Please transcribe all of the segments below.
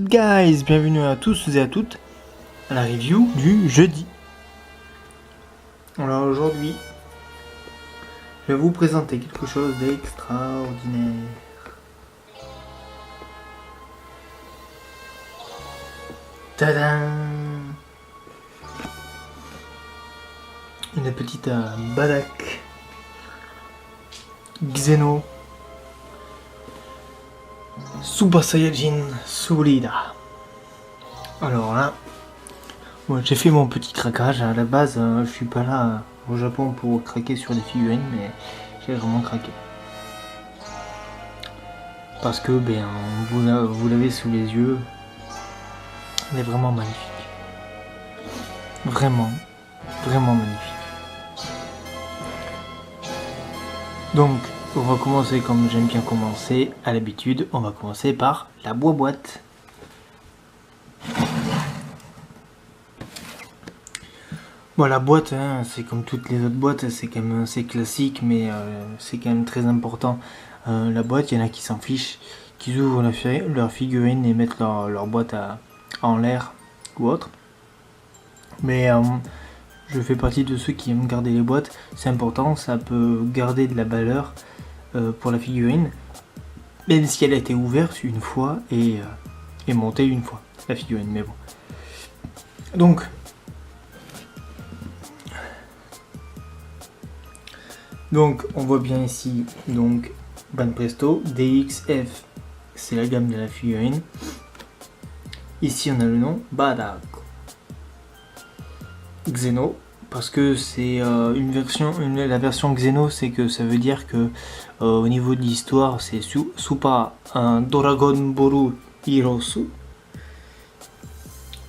guys, bienvenue à tous et à toutes à la review du jeudi. Alors aujourd'hui, je vais vous présenter quelque chose d'extraordinaire. Tadam! Une petite Badak Xeno Super Saiyajin Solida. Alors là, ouais, j'ai fait mon petit craquage. À la base, je suis pas là au Japon pour craquer sur des figurines, mais j'ai vraiment craqué. Parce que vous l'avez sous les yeux. Elle est vraiment magnifique. Vraiment, vraiment magnifique. Donc, on va commencer comme j'aime bien commencer. À l'habitude, on va commencer par la boîte. Bon, la boîte, hein, c'est comme toutes les autres boîtes, c'est quand même assez classique, mais c'est quand même très important. La boîte, il y en a qui s'en fichent, qui ouvrent leur figurine et mettent leur boîte en l'air ou autre. Mais je fais partie de ceux qui aiment garder les boîtes, c'est important, ça peut garder de la valeur pour la figurine, même si elle a été ouverte une fois et montée une fois, la figurine, mais bon. Donc on voit bien ici donc Banpresto, DXF, c'est la gamme de la figurine. Ici on a le nom Badak Xeno, parce que c'est la version Xeno, c'est que ça veut dire que au niveau de l'histoire c'est Super Dragon Ball Heroes.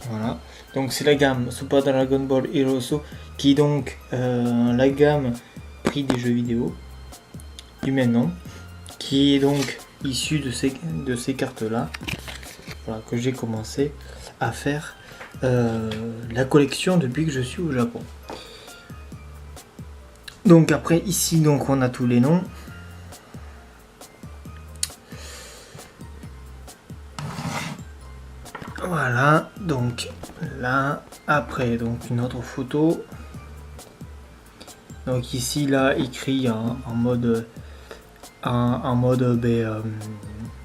Voilà, donc c'est la gamme Super Dragon Ball Heroes qui est donc la gamme prix des jeux vidéo du même nom, qui est donc issu de ces cartes là. Voilà, que j'ai commencé à faire la collection depuis que je suis au Japon. Donc après ici donc on a tous les noms. Voilà, donc là après donc une autre photo. Donc ici là écrit en mode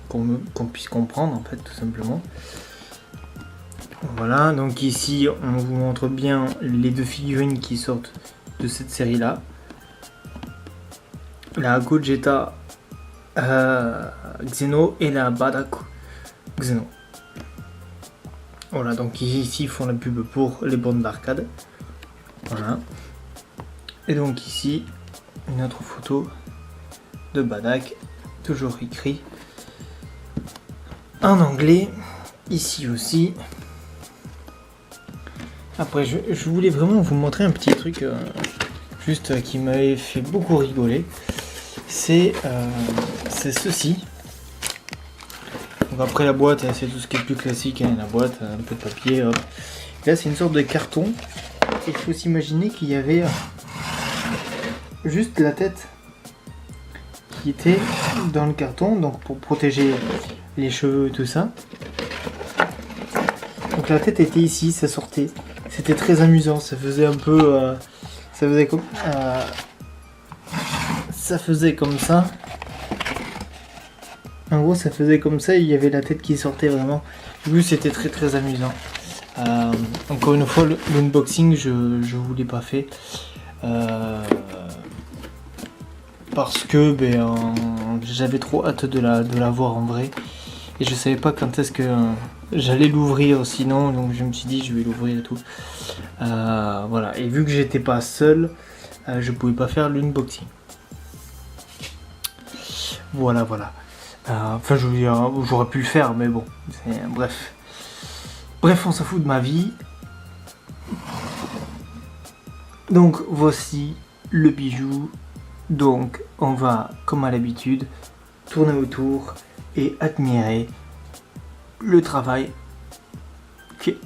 qu'on puisse comprendre en fait tout simplement. Voilà, donc ici on vous montre bien les deux figurines qui sortent de cette série là. La Gogeta Xeno et la Badak Xeno. Voilà, donc ici ils font la pub pour les bornes d'arcade. Voilà. Et donc ici une autre photo de Badak, toujours écrit en anglais, ici aussi. Après je voulais vraiment vous montrer un petit truc juste qui m'avait fait beaucoup rigoler, c'est ceci. Donc après la boîte c'est tout ce qui est plus classique, hein, la boîte, un peu de papier, hop. Là c'est une sorte de carton et il faut s'imaginer qu'il y avait juste la tête qui était dans le carton, donc pour protéger les cheveux et tout ça. Donc la tête était ici, ça sortait. C'était très amusant, ça faisait un peu... ça faisait comme ça. En gros ça faisait comme ça et il y avait la tête qui sortait vraiment. Du coup c'était très très amusant. Encore une fois l'unboxing je vous l'ai pas fait. Parce que j'avais trop hâte de la voir en vrai et je savais pas quand est-ce que j'allais l'ouvrir sinon, donc je me suis dit je vais l'ouvrir et tout. Voilà, et vu que j'étais pas seul, je pouvais pas faire l'unboxing. Voilà. Enfin je veux dire, j'aurais pu le faire mais bon, bref on s'en fout de ma vie. Donc voici le bijou. Donc on va, comme à l'habitude, tourner autour et admirer le travail qui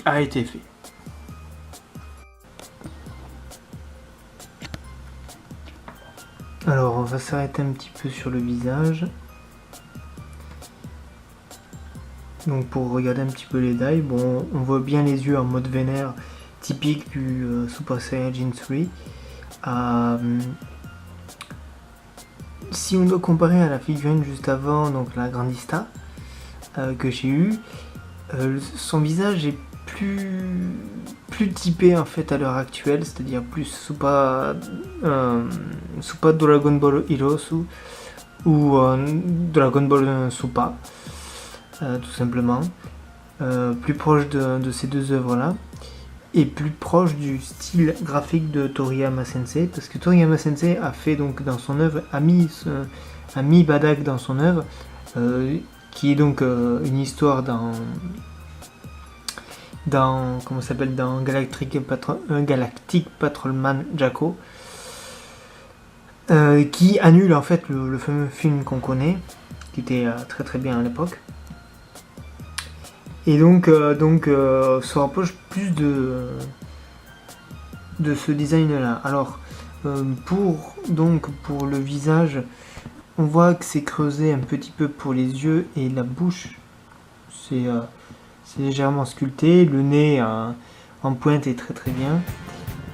a été fait. Alors on va s'arrêter un petit peu sur le visage. Donc pour regarder un petit peu les die, bon, on voit bien les yeux en mode vénère, typique du Super Saiyajin 3. Si on doit comparer à la figurine juste avant, donc la Grandista que j'ai eue, son visage est plus typé en fait à l'heure actuelle, c'est-à-dire plus Super Dragon Ball Heroes ou Dragon Ball Super, tout simplement, plus proche de ces deux œuvres là, et plus proche du style graphique de Toriyama Sensei, parce que Toriyama Sensei a fait donc dans son œuvre, a mis Badak dans son œuvre, qui est donc une histoire comment s'appelle, dans Galactic Patrolman Jaco, qui annule en fait le fameux film qu'on connaît, qui était très très bien à l'époque. Et donc se rapproche plus de ce design là. Alors pour le visage, on voit que c'est creusé un petit peu pour les yeux, et la bouche c'est légèrement sculpté, le nez en pointe est très très bien.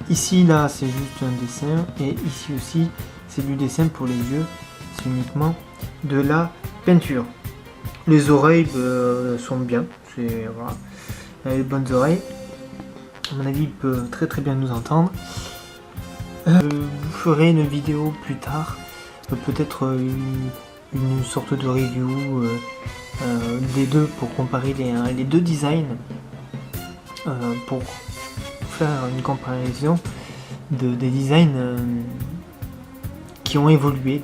Ici là c'est juste un dessin, et ici aussi c'est du dessin pour les yeux, c'est uniquement de la peinture. Les oreilles sont bien, voilà. Il a les bonnes oreilles. À mon avis, il peut très très bien nous entendre. Vous ferez une vidéo plus tard, peut-être une sorte de review des deux pour comparer les deux designs, pour faire une comparaison des designs qui ont évolué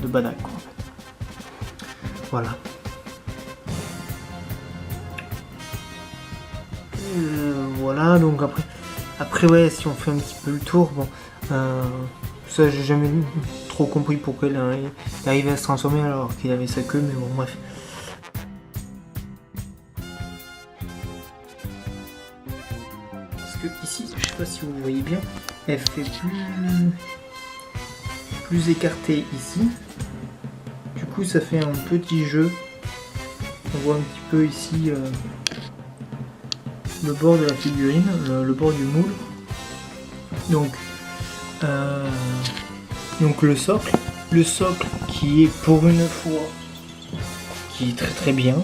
de Badak, quoi, en fait. Voilà. Voilà, donc après ouais, si on fait un petit peu le tour, bon, ça j'ai jamais trop compris pourquoi il arrivait à se transformer alors qu'il avait sa queue, mais bon, bref. Parce que ici, je sais pas si vous voyez bien, elle fait plus écartée ici. Du coup, ça fait un petit jeu. On voit un petit peu ici le bord de la figurine, le bord du moule. Donc le socle qui est pour une fois, qui est très très bien,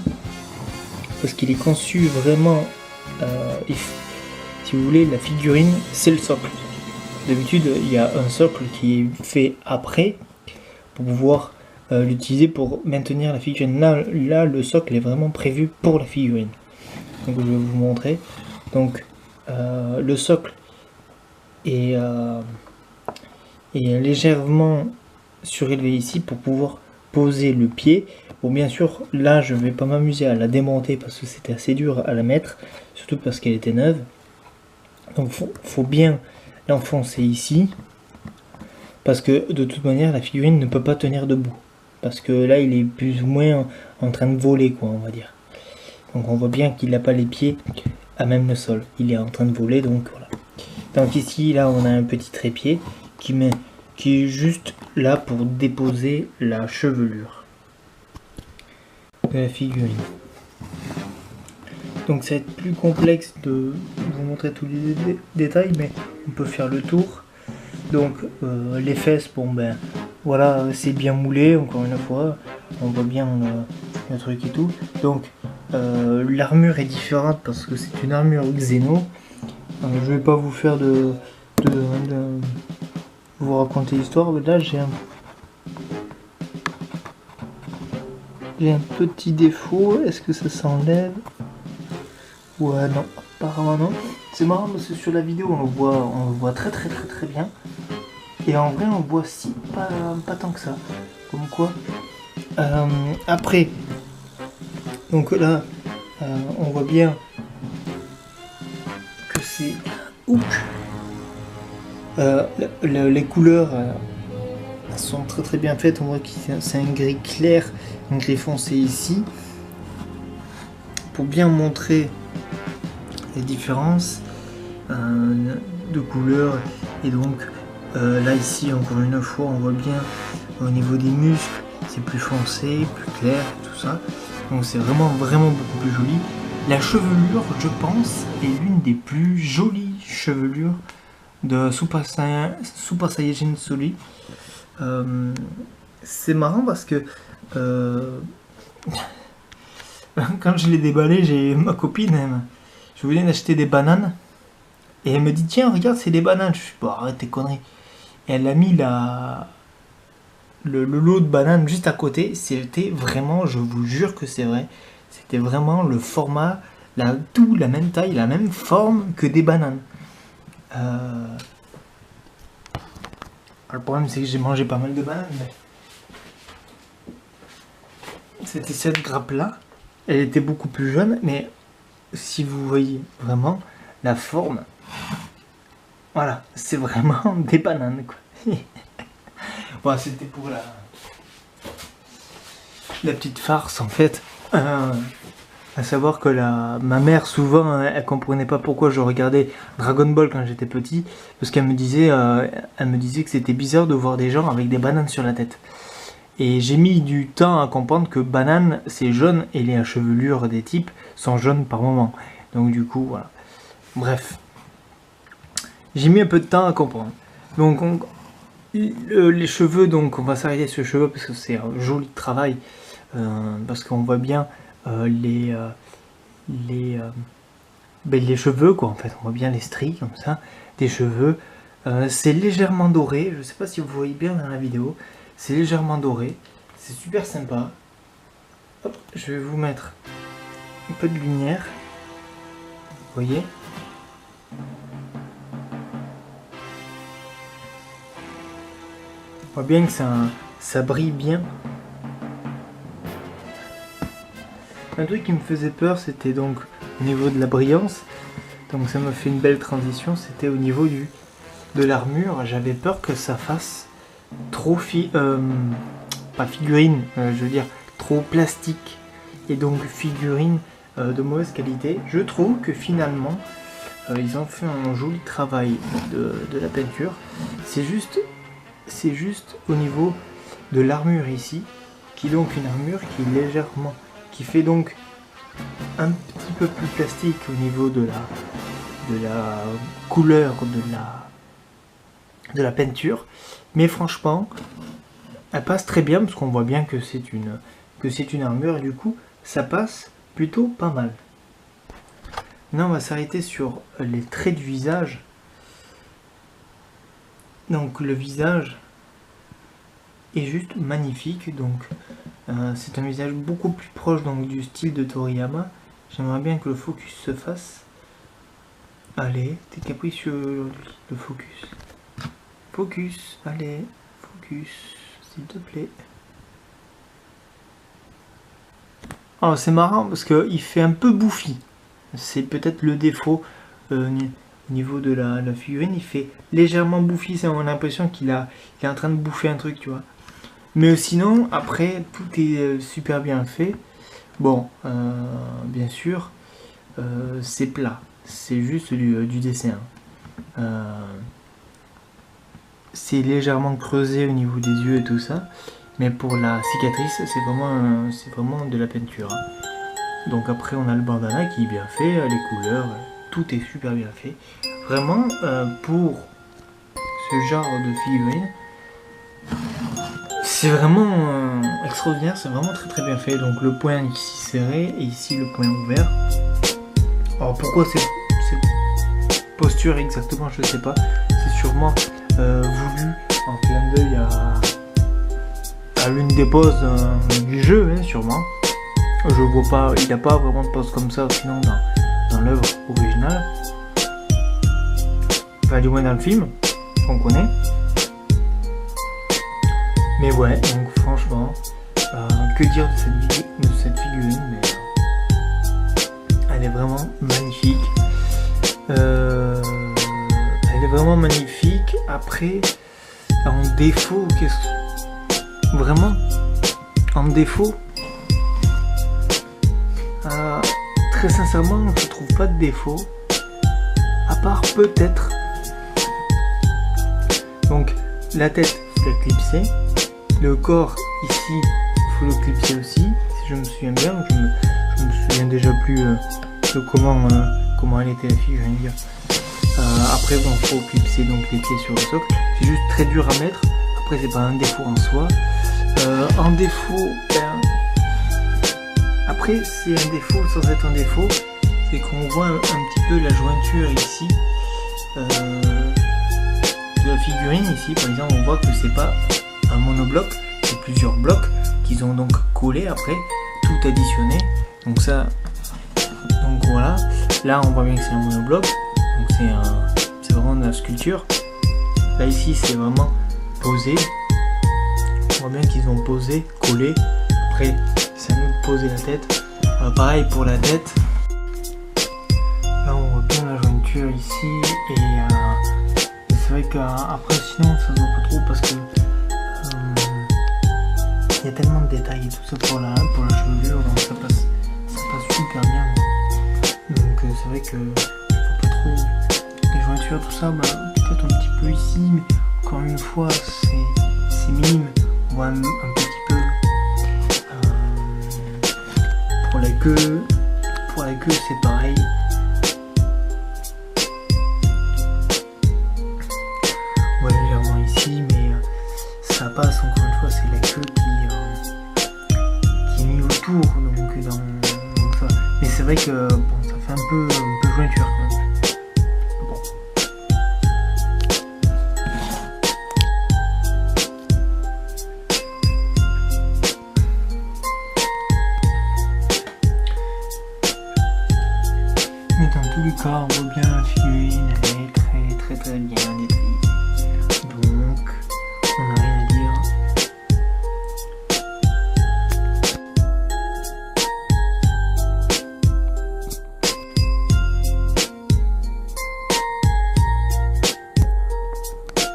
parce qu'il est conçu vraiment, si vous voulez, la figurine c'est le socle. D'habitude il y a un socle qui est fait après pour pouvoir l'utiliser pour maintenir la figurine. Là le socle est vraiment prévu pour la figurine. Donc je vais vous montrer. Donc le socle est légèrement surélevé ici pour pouvoir poser le pied. Bon, bien sûr, là je vais pas m'amuser à la démonter parce que c'était assez dur à la mettre, surtout parce qu'elle était neuve. Donc faut bien l'enfoncer ici, parce que de toute manière la figurine ne peut pas tenir debout, parce que là il est plus ou moins en train de voler, quoi, on va dire. Donc on voit bien qu'il n'a pas les pieds à même le sol, il est en train de voler, donc voilà. Donc ici là on a un petit trépied qui est juste là pour déposer la chevelure de la figurine. Donc ça va être plus complexe de vous montrer tous les détails, mais on peut faire le tour. Donc les fesses, bon ben voilà, c'est bien moulé, encore une fois, on voit bien le truc et tout. Donc l'armure est différente parce que c'est une armure Xeno. Je vais pas vous faire vous raconter l'histoire, mais là j'ai un petit défaut. Est-ce que ça s'enlève? Ouais, non, apparemment non. C'est marrant parce que sur la vidéo on le voit très bien, et en vrai on le voit si pas tant que ça, comme quoi. Après, donc là on voit bien que c'est les couleurs sont très bien faites. On voit que c'est un gris clair, un gris foncé ici, pour bien montrer les différences de couleurs. Et donc là ici encore une fois on voit bien au niveau des muscles c'est plus foncé, plus clair, tout ça. Donc c'est vraiment beaucoup plus joli. La chevelure, je pense, est l'une des plus jolies chevelures de Super Saiyajin Soli. C'est marrant parce que quand je l'ai déballé, j'ai ma copine, je voulais acheter des bananes. Et elle me dit, tiens, regarde, c'est des bananes. Je suis bon, arrête tes conneries. Et elle a mis le lot de bananes juste à côté. C'était vraiment, je vous jure que c'est vrai, c'était vraiment le format, tout la même taille, la même forme que des bananes. Le problème, c'est que j'ai mangé pas mal de bananes, mais c'était cette grappe-là. Elle était beaucoup plus jeune, mais si vous voyez vraiment la forme, voilà, c'est vraiment des bananes, quoi. Bon, c'était pour la petite farce, en fait. À savoir que ma mère, souvent, elle comprenait pas pourquoi je regardais Dragon Ball quand j'étais petit, parce qu'elle me disait que c'était bizarre de voir des gens avec des bananes sur la tête. Et j'ai mis du temps à comprendre que banane, c'est jaune, et les chevelures des types sont jaunes par moment. Donc du coup, voilà. Bref. J'ai mis un peu de temps à comprendre. Donc, les cheveux, donc on va s'arrêter sur les cheveux parce que c'est un joli travail. Parce qu'on voit bien les cheveux, quoi, en fait. On voit bien les stries, comme ça, des cheveux. C'est légèrement doré. Je sais pas si vous voyez bien dans la vidéo. C'est légèrement doré. C'est super sympa. Hop, je vais vous mettre un peu de lumière. Vous voyez ? On voit bien que ça brille bien. Un truc qui me faisait peur, c'était donc au niveau de la brillance. Donc ça me fait une belle transition. C'était au niveau de l'armure. J'avais peur que ça fasse trop pas figurine, je veux dire trop plastique. Et donc figurine de mauvaise qualité. Je trouve que finalement, ils ont fait un joli travail de la peinture. C'est juste au niveau de l'armure ici, qui est donc une armure qui est légèrement, qui fait donc un petit peu plus plastique au niveau de la couleur de la peinture, mais franchement elle passe très bien parce qu'on voit bien que c'est une armure et du coup ça passe plutôt pas mal. Maintenant on va s'arrêter sur les traits du visage. Donc le visage est juste magnifique, donc c'est un visage beaucoup plus proche donc du style de Toriyama. J'aimerais bien que le focus se fasse. Allez, t'es capricieux aujourd'hui, le focus. Focus, allez, focus, s'il te plaît. Oh, c'est marrant parce qu'il fait un peu bouffi. C'est peut-être le défaut au niveau de la figurine. Il fait légèrement bouffi, ça, on a l'impression qu'il est en train de bouffer un truc, tu vois. Mais sinon, après, tout est super bien fait. Bon, bien sûr, c'est plat. C'est juste du dessin. C'est légèrement creusé au niveau des yeux et tout ça. Mais pour la cicatrice, c'est vraiment de la peinture. Donc après, on a le bandana qui est bien fait, les couleurs, tout est super bien fait. Vraiment, pour ce genre de figurine, c'est vraiment extraordinaire, c'est vraiment très très bien fait. Donc le point ici serré et ici le point ouvert. Alors pourquoi cette posture exactement, je sais pas. C'est sûrement voulu en clin d'œil à l'une des poses du jeu, hein, sûrement. Je vois pas, il n'y a pas vraiment de pose comme ça sinon dans l'œuvre originale. Enfin du moins dans le film qu'on connaît. Mais ouais, donc franchement, que dire de cette figurine, mais elle est vraiment magnifique. Elle est vraiment magnifique. Après, en défaut, vraiment, en défaut, très sincèrement, je trouve pas de défaut, à part peut-être. Donc, la tête, faut la clipser. Le corps, ici, il faut le clipser aussi. si je me souviens bien, je me souviens déjà plus de comment elle était la figurine. Après bon, faut clipser donc les pieds sur le socle, c'est juste très dur à mettre. Après c'est pas un défaut en soi. En défaut, après c'est un défaut sans être un défaut, c'est qu'on voit un petit peu la jointure ici de la figurine. Ici par exemple on voit que c'est pas un monobloc, c'est plusieurs blocs qu'ils ont donc collé après, tout additionné. Donc ça, donc voilà, là on voit bien que c'est un monobloc, donc c'est vraiment de la sculpture. Là ici c'est vraiment posé, on voit bien qu'ils ont posé, collé. Après c'est à nous de poser la tête. Pareil pour la tête, là on voit bien la jointure ici et c'est vrai qu'après sinon ça se voit pas trop parce que il y a tellement de détails et tout ça pour la chevelure, donc ça passe super bien. Donc c'est vrai que faut pas trop les jointures, tout ça, peut-être un petit peu ici, mais encore une fois c'est minime. On voit un petit peu pour la queue c'est pareil. On voit légèrement ici, mais ça passe. Encore une fois, c'est la queue qui est mise autour, donc ça. Mais c'est vrai que bon, ça fait un peu jointure quand même. Bon. Mais dans tous les cas, on voit bien la figurine, elle est très bien détaillée. Donc, on n'a rien à dire.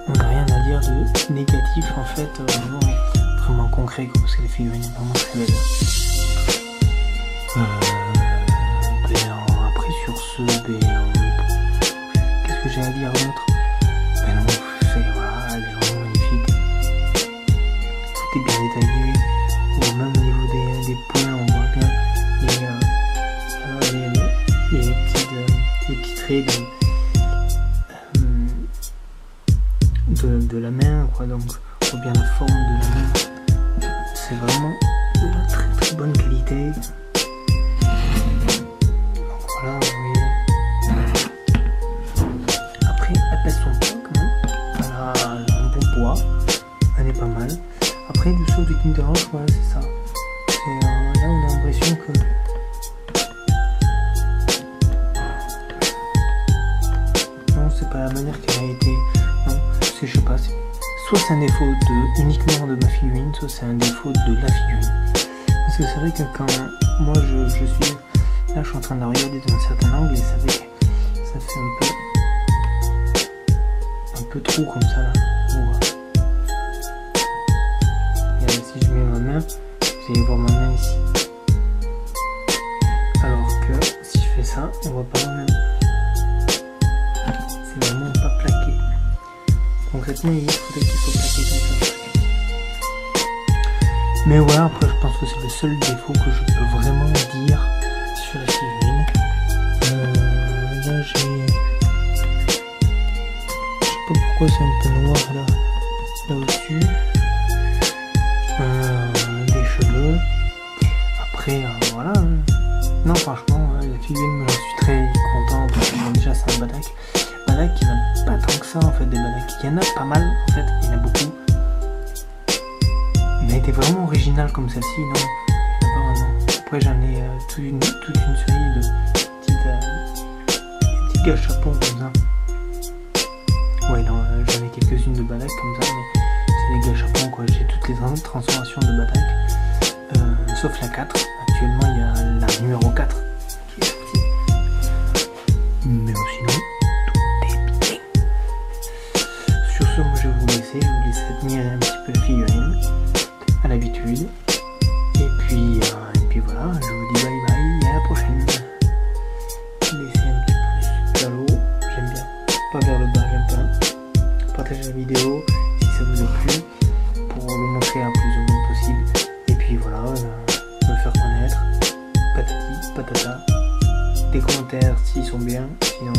On n'a rien à dire de négatif en fait, vraiment concret quoi, parce que la figurine est vraiment très belle. Après sur ce, qu'est-ce que j'ai à dire d'autre? Non, voilà, elle est vraiment magnifique. Tout est bien détaillé. Même au niveau des points, on voit bien les petits traits de la main, quoi. Donc on voit bien la forme de la main. C'est vraiment de la très bonne qualité. Donc voilà, oui. Après, elle pèse son poids quand même. Elle a un bon poids. Elle est pas mal. Après, le saut de Kinderhook, voilà, c'est ça. Là, on a l'impression que non, c'est pas la manière qu'elle a été. Non, je sais pas. Soit c'est un défaut uniquement de ma figurine, soit c'est un défaut de la figurine. Parce que c'est vrai que quand moi je suis là, je suis en train de la regarder d'un certain angle et ça fait un peu trop comme ça là. Et si je mets ma main, vous allez voir ma main ici. Alors que si je fais ça, on voit pas ma main. C'est vraiment pas plaqué. Concrètement, il faudrait qu'il soit plaqué comme ça. Mais voilà, après je pense que c'est le seul défaut que je peux vraiment dire sur la figurine. Là je sais pas pourquoi c'est un peu noir là au-dessus. Des cheveux. Après voilà. Non franchement la figurine j'en suis très content parce que bon, déjà c'est un Badak. Badak il n'y en a pas tant que ça en fait des Badak. Il y en a pas mal en fait, il y en a beaucoup. Mais elle était vraiment originale comme celle-ci, non? Il n'y en a pas vraiment. Après j'en ai toute une série de petits gâchapons comme ça. Ouais non, j'en ai quelques-unes de Badak comme ça, mais c'est des gâchapons quoi. J'ai toutes les transformations de Badak, sauf la 4. Actuellement il y a la numéro 4 qui est sortie. Mais sinon, tout est bien. Sur ce, moi je vais vous laisser, admirer un petit peu la figurine, à l'habitude. Et puis voilà, je vous dis bye bye et à la prochaine. Laissez un petit pouce vers le haut, j'aime bien. Pas vers le bas, j'aime pas. Partagez la vidéo si ça vous a plu, pour le montrer à plus ou moins possible. Et puis voilà, me faire connaître. les commentaires s'ils sont bien. Sinon,